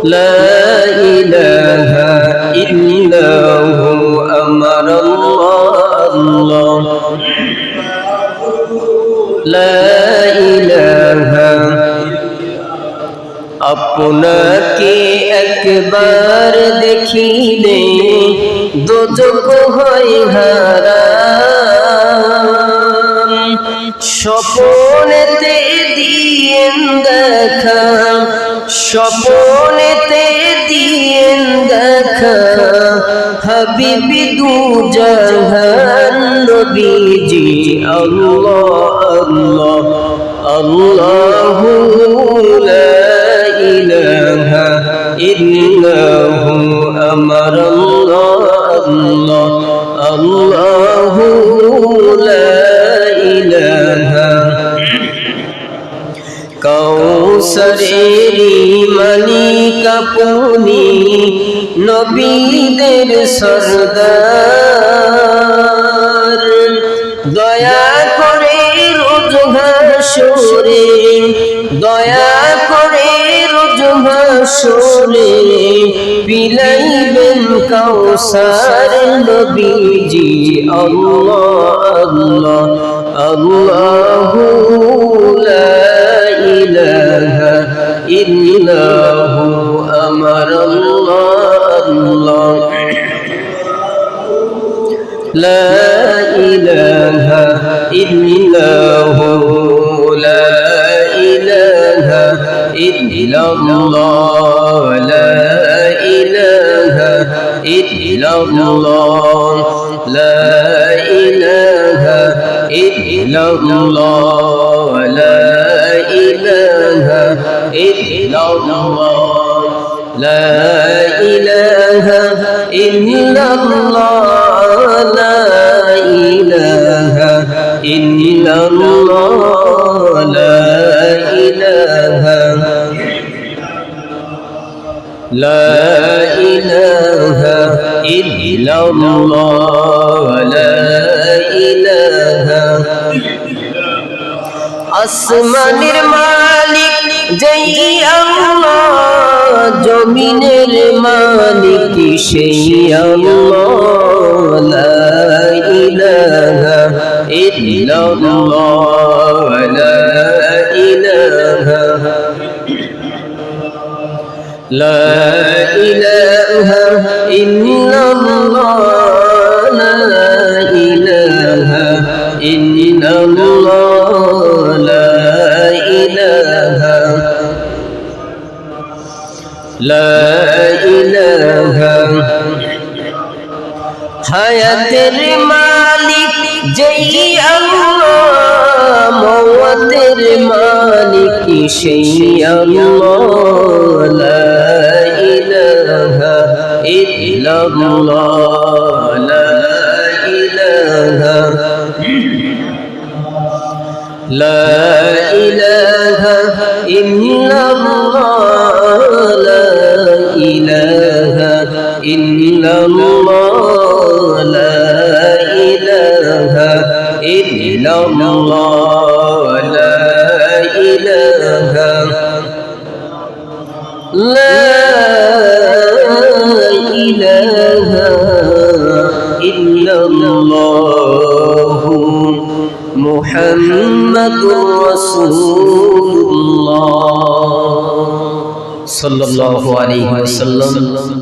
لا إله إلا هو أمر الله لا إله আপনাকে একবার দেখিলে দোজখ হয় হারাম স্বপ্নেতে দিয়েন দেখা স্বপ্নেতে দিয়েন দেখা হাবিবি দু জাহান নবীজি আল্লাহ আল্লাহ লা ইলাহা ইল্লাহু আমার আল্লাহ আল্লাহু লা ইলাহা কাউসারেরি মালিক আপনি নবীদের সরদার দয়া করে রোজ হাসরে দয়া করে রোজ হাসরে বিলাইবেন কাউসার নবীজি আল্লাহ আল্লাহ আল্লাহু লা ইলাহা ইল্লাহু আমার আল্লাহ لا إله إلا هو لا إله إلا الله لا إله إلا الله لا إله إلا الله لا إله إلا الله لا إله إلا الله لا إله إلا الله لا إله لا إله إلا الله لا إله আসমানের মালিক যেই আল্লাহ জমিনের মালিক সেই আল্লাহ লা ইলাহা ইল্লাল্লাহ লা ইলাহা لا إله إلا الله لا إله إلا الله لا إله لا إله হায়াতের মালিক যেই আল্লাহ মওয়াতের মালিক সেই আল্লাহ লা ইলাহা ইল্লাল্লাহ লা ইলাহা لا إله إلا الله لا إله إلا الله لا إله إلا الله لا إله لا إله إلا الله محمد رسول الله صلى الله عليه وسلم